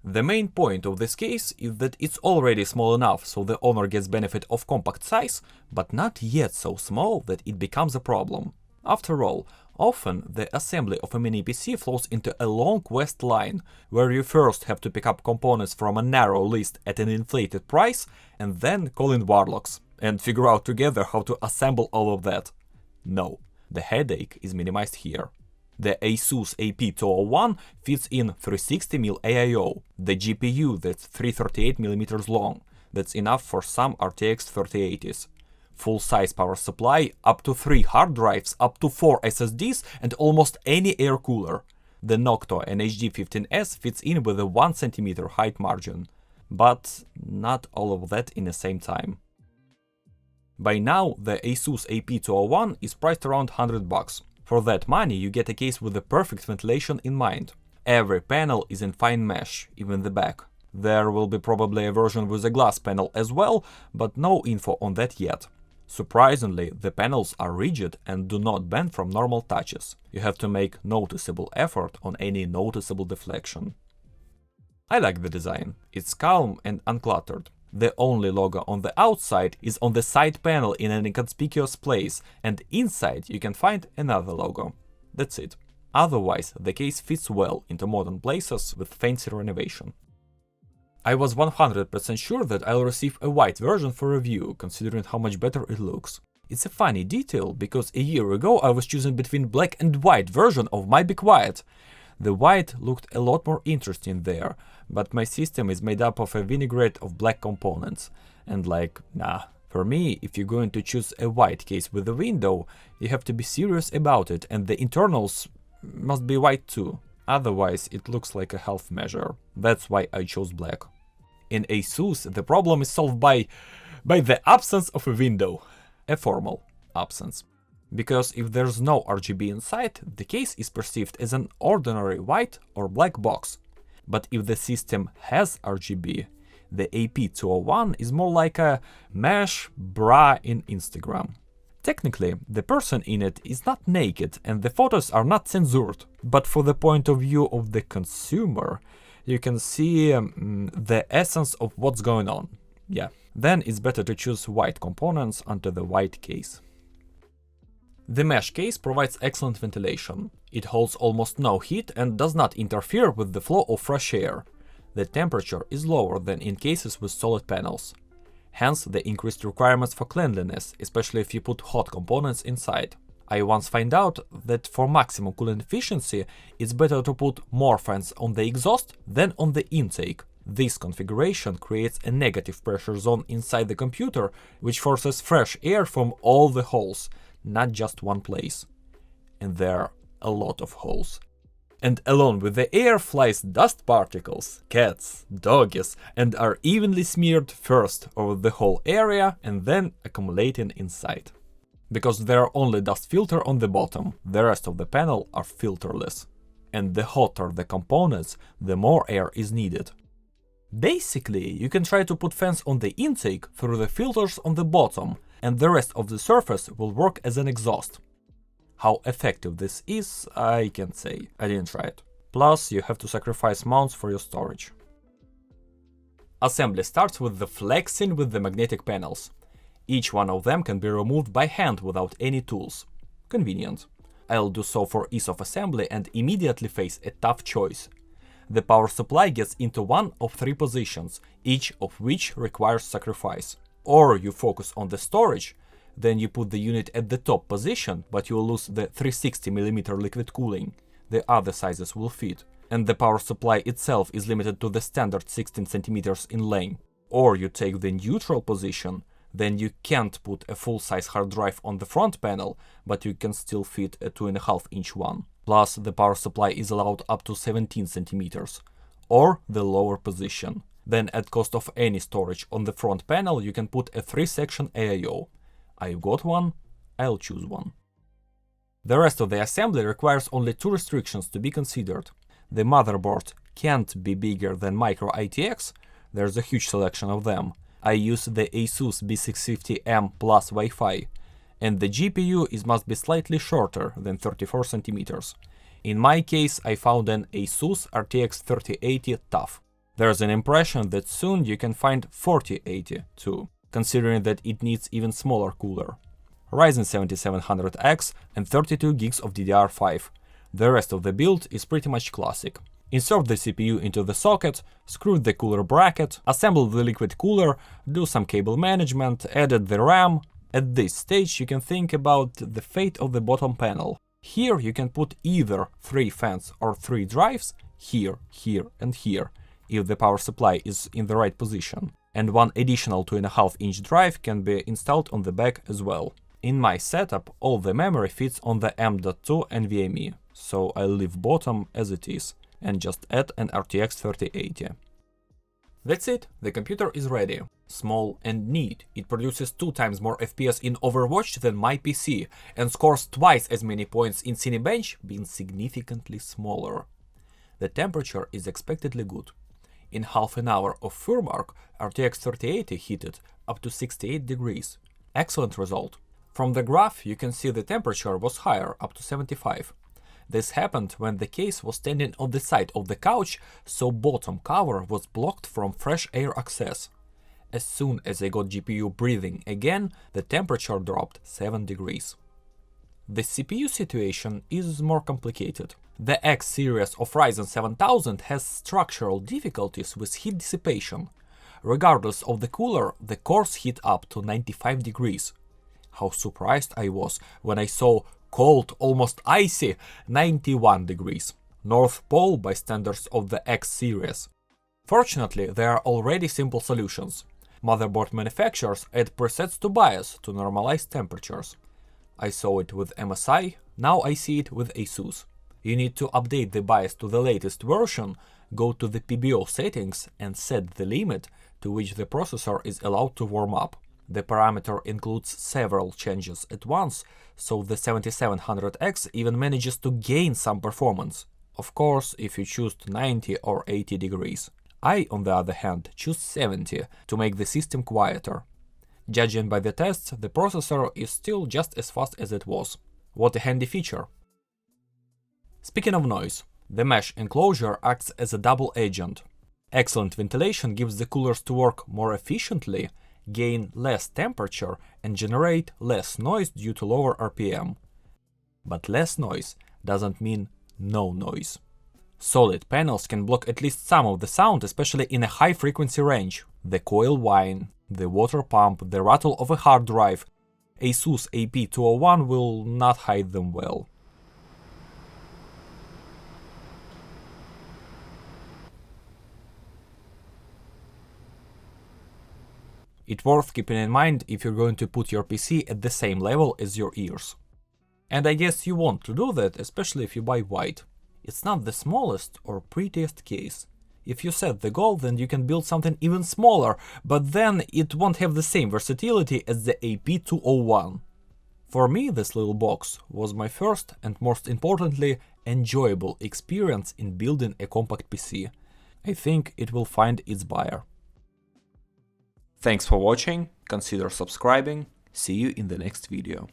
The main point of this case is that it's already small enough so the owner gets benefit of compact size, but not yet so small that it becomes a problem. After all, often the assembly of a mini PC flows into a long quest line, where you first have to pick up components from a narrow list at an inflated price, and then call in warlocks, and figure out together how to assemble all of that. No, the headache is minimized here. The Asus AP201 fits in 360mm AIO, the GPU that's 338mm long. That's enough for some RTX 3080s. Full-size power supply, up to 3 hard drives, up to 4 SSDs, and almost any air cooler. The Noctua NHD15S fits in with a 1 cm height margin. But not all of that in the same time. By now, the Asus AP201 is priced around $100. For that money, you get a case with the perfect ventilation in mind. Every panel is in fine mesh, even the back. There will be probably a version with a glass panel as well, but no info on that yet. Surprisingly, the panels are rigid and do not bend from normal touches. You have to make noticeable effort on any noticeable deflection. I like the design. It's calm and uncluttered. The only logo on the outside is on the side panel in an inconspicuous place, and inside you can find another logo. That's it. Otherwise, the case fits well into modern places with fancy renovation. I was 100% sure that I'll receive a white version for review, considering how much better it looks. It's a funny detail, because a year ago I was choosing between black and white version of my Be Quiet. The white looked a lot more interesting there, but my system is made up of a vinaigrette of black components, and nah. For me, if you're going to choose a white case with a window, you have to be serious about it, and the internals must be white too. Otherwise, it looks like a half measure. That's why I chose black. In Asus, the problem is solved by the absence of a window. A formal absence. Because if there's no RGB inside, the case is perceived as an ordinary white or black box. But if the system has RGB, the AP201 is more like a mesh bra in Instagram. Technically, the person in it is not naked and the photos are not censored, but for the point of view of the consumer, you can see the essence of what's going on. Yeah, then it's better to choose white components onto the white case. The mesh case provides excellent ventilation. It holds almost no heat and does not interfere with the flow of fresh air. The temperature is lower than in cases with solid panels. Hence the increased requirements for cleanliness, especially if you put hot components inside. I once found out that for maximum cooling efficiency, it's better to put more fans on the exhaust than on the intake. This configuration creates a negative pressure zone inside the computer, which forces fresh air from all the holes, not just one place. And there are a lot of holes. And along with the air flies dust particles, cats, doggies, and are evenly smeared first over the whole area and then accumulating inside. Because there are only dust filter on the bottom, the rest of the panel are filterless. And the hotter the components, the more air is needed. Basically, you can try to put fans on the intake through the filters on the bottom, and the rest of the surface will work as an exhaust. How effective this is, I can't say, I didn't try it. Plus, you have to sacrifice mounts for your storage. Assembly starts with the flexing with the magnetic panels. Each one of them can be removed by hand without any tools. Convenient. I'll do so for ease of assembly and immediately face a tough choice. The power supply gets into one of 3 positions, each of which requires sacrifice. Or you focus on the storage, then you put the unit at the top position, but you'll lose the 360mm liquid cooling. The other sizes will fit. And the power supply itself is limited to the standard 16cm in length. Or you take the neutral position, then you can't put a full-size hard drive on the front panel, but you can still fit a 2.5-inch one. Plus, the power supply is allowed up to 17cm. Or the lower position. Then at cost of any storage on the front panel, you can put a 3-section AIO. I've got one, I'll choose one. The rest of the assembly requires only 2 restrictions to be considered. The motherboard can't be bigger than micro ITX, there's a huge selection of them. I use the Asus B650M Plus Wi-Fi, and the GPU must be slightly shorter than 34cm. In my case, I found an Asus RTX 3080 TUF. There's an impression that soon you can find 4080 too, considering that it needs even smaller cooler. Ryzen 7700X and 32 gigs of DDR5. The rest of the build is pretty much classic. Insert the CPU into the socket, screw the cooler bracket, assemble the liquid cooler, do some cable management, added the RAM. At this stage you can think about the fate of the bottom panel. Here you can put either 3 fans or 3 drives, here, here and here, if the power supply is in the right position. And one additional 2.5-inch drive can be installed on the back as well. In my setup, all the memory fits on the M.2 NVMe, so I'll leave bottom as it is, and just add an RTX 3080. That's it, the computer is ready. Small and neat, it produces 2 times more FPS in Overwatch than my PC, and scores twice as many points in Cinebench, being significantly smaller. The temperature is expectedly good. In half an hour of firmwork, RTX 3080 heated up to 68 degrees. Excellent result. From the graph you can see the temperature was higher, up to 75. This happened when the case was standing on the side of the couch, so bottom cover was blocked from fresh air access. As soon as I got GPU breathing again, the temperature dropped 7 degrees. The CPU situation is more complicated. The X series of Ryzen 7000 has structural difficulties with heat dissipation. Regardless of the cooler, the cores heat up to 95 degrees. How surprised I was when I saw cold, almost icy 91 degrees. North Pole by standards of the X series. Fortunately, there are already simple solutions. Motherboard manufacturers add presets to BIOS to normalize temperatures. I saw it with MSI, now I see it with Asus. You need to update the BIOS to the latest version, go to the PBO settings and set the limit to which the processor is allowed to warm up. The parameter includes several changes at once, so the 7700X even manages to gain some performance. Of course, if you choose 90 or 80 degrees. I, on the other hand, choose 70 to make the system quieter. Judging by the tests, the processor is still just as fast as it was. What a handy feature! Speaking of noise, the mesh enclosure acts as a double agent. Excellent ventilation gives the coolers to work more efficiently, gain less temperature and generate less noise due to lower RPM. But less noise doesn't mean no noise. Solid panels can block at least some of the sound, especially in a high frequency range. The coil whine, the water pump, the rattle of a hard drive. Asus AP201 will not hide them well. It's worth keeping in mind if you're going to put your PC at the same level as your ears. And I guess you want to do that, especially if you buy white. It's not the smallest or prettiest case. If you set the goal, then you can build something even smaller, but then it won't have the same versatility as the AP201. For me, this little box was my first and most importantly enjoyable experience in building a compact PC. I think it will find its buyer. Thanks for watching, consider subscribing, see you in the next video.